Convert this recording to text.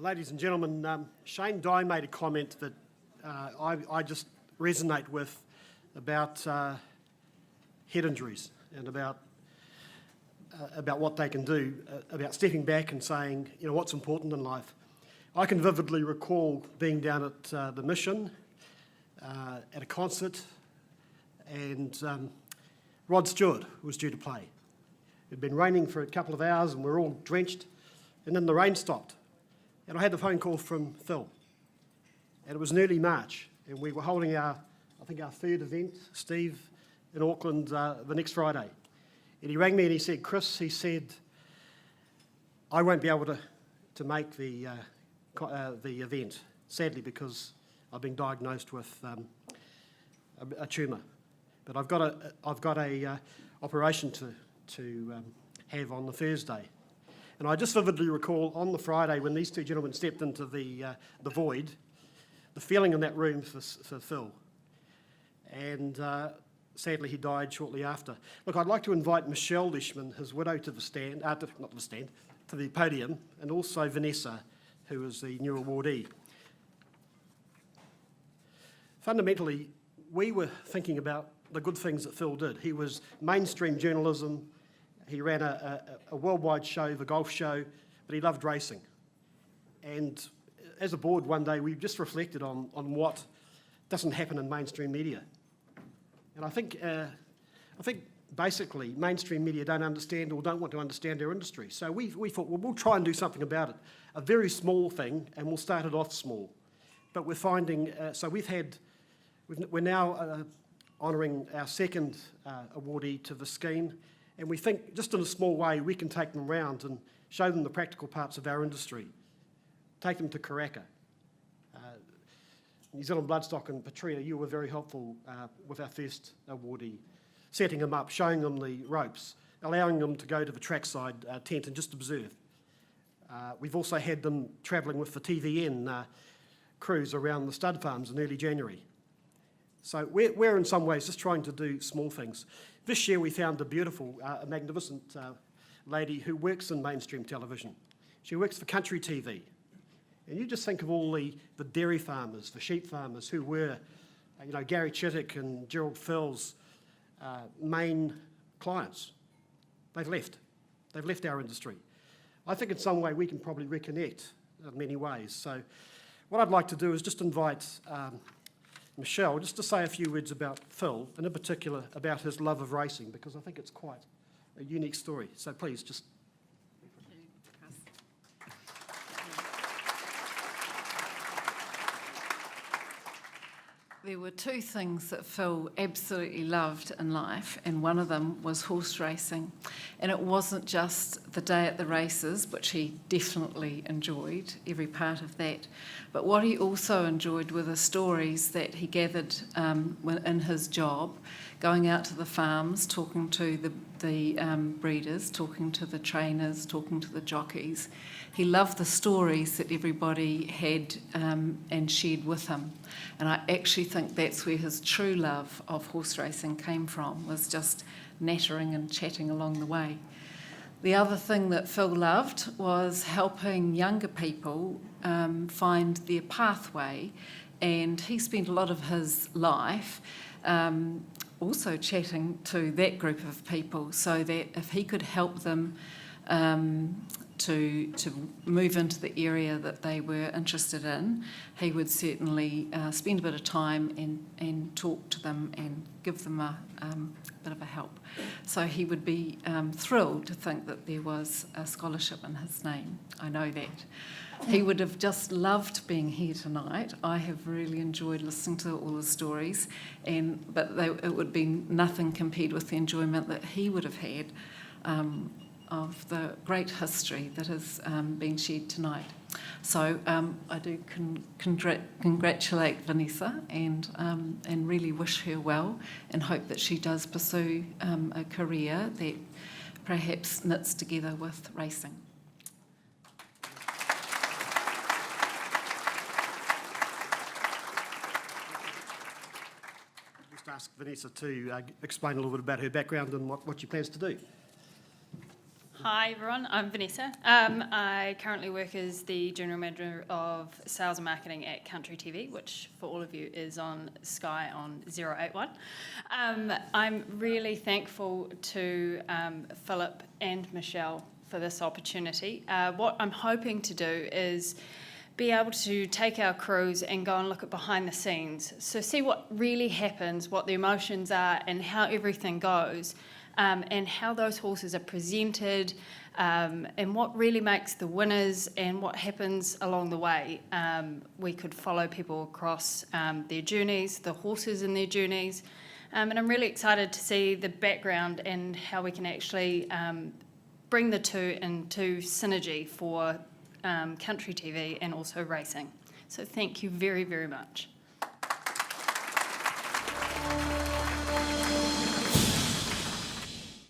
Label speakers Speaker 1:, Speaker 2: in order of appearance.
Speaker 1: Ladies and gentlemen, Shane Dye made a comment that I just resonate with about head injuries and about what they can do, about stepping back and saying, you know, what's important in life. I can vividly recall being down at the Mission at a concert, and Rod Stewart was due to play. It had been raining for a couple of hours and we were all drenched, and then the rain stopped. And I had the phone call from Phil, and it was in early March, and we were holding our third event, Steve, in Auckland the next Friday. And he rang me and he said, Chris, he said, I won't be able to make the event, sadly, because I've been diagnosed with a tumour. But I've got a operation to have on the Thursday. And I just vividly recall on the Friday when these two gentlemen stepped into the void, the feeling in that room for Phil. And sadly, he died shortly after. Look, I'd like to invite Michelle Leishman, his widow, to the podium, and also Vanessa, who is the new awardee. Fundamentally, we were thinking about the good things that Phil did. He was mainstream journalism. He ran a worldwide show, the golf show, but he loved racing. And as a board one day, we just reflected on what doesn't happen in mainstream media. And I think basically mainstream media don't understand or don't want to understand our industry. So we thought, well, we'll try and do something about it. A very small thing, and we'll start it off small. But we're finding, we're now honouring our second awardee to the scheme. And we think, just in a small way, we can take them around and show them the practical parts of our industry. Take them to Karaka. New Zealand Bloodstock and Patria, you were very helpful with our first awardee, setting them up, showing them the ropes, allowing them to go to the Trackside tent and just observe. We've also had them travelling with the TVN crews around the stud farms in early January. So we're in some ways just trying to do small things. This year we found a beautiful, magnificent lady who works in mainstream television. She works for country TV. And you just think of all the dairy farmers, the sheep farmers who were, you know, Gary Chittick and Gerald Phil's main clients. They've left. They've left our industry. I think in some way we can probably reconnect in many ways. So what I'd like to do is just invite Michelle just to say a few words about Phil, and in particular about his love of racing, because I think it's quite a unique story. So please, just...
Speaker 2: There were two things that Phil absolutely loved in life, and one of them was horse racing. And it wasn't just the day at the races, which he definitely enjoyed, every part of that, but what he also enjoyed were the stories that he gathered in his job, going out to the farms, talking to the breeders, talking to the trainers, talking to the jockeys. He loved the stories that everybody had and shared with him. And I actually think that's where his true love of horse racing came from, was just nattering and chatting along the way. The other thing that Phil loved was helping younger people find their pathway, and he spent a lot of his life also chatting to that group of people, so that if he could help them to move into the area that they were interested in, he would certainly spend a bit of time and talk to them and give them a bit of a help. So he would be thrilled to think that there was a scholarship in his name. I know that. He would have just loved being here tonight. I have really enjoyed listening to all the stories, but it would be nothing compared with the enjoyment that he would have had of the great history that has been shared tonight. So I do congratulate Vanessa and really wish her well, and hope that she does pursue a career that perhaps knits together with racing.
Speaker 1: Just ask Vanessa to explain a little bit about her background and what she plans to do.
Speaker 3: Hi everyone, I'm Vanessa. I currently work as the General Manager of Sales and Marketing at Country TV, which for all of you is on Sky on 081. I'm really thankful to Philip and Michelle for this opportunity. What I'm hoping to do is be able to take our crews and go and look at behind the scenes. So see what really happens, what the emotions are and how everything goes. And how those horses are presented, and what really makes the winners and what happens along the way. We could follow people across their journeys, the horses in their journeys, and I'm really excited to see the background and how we can actually bring the two into synergy for country TV and also racing. So thank you very, very much.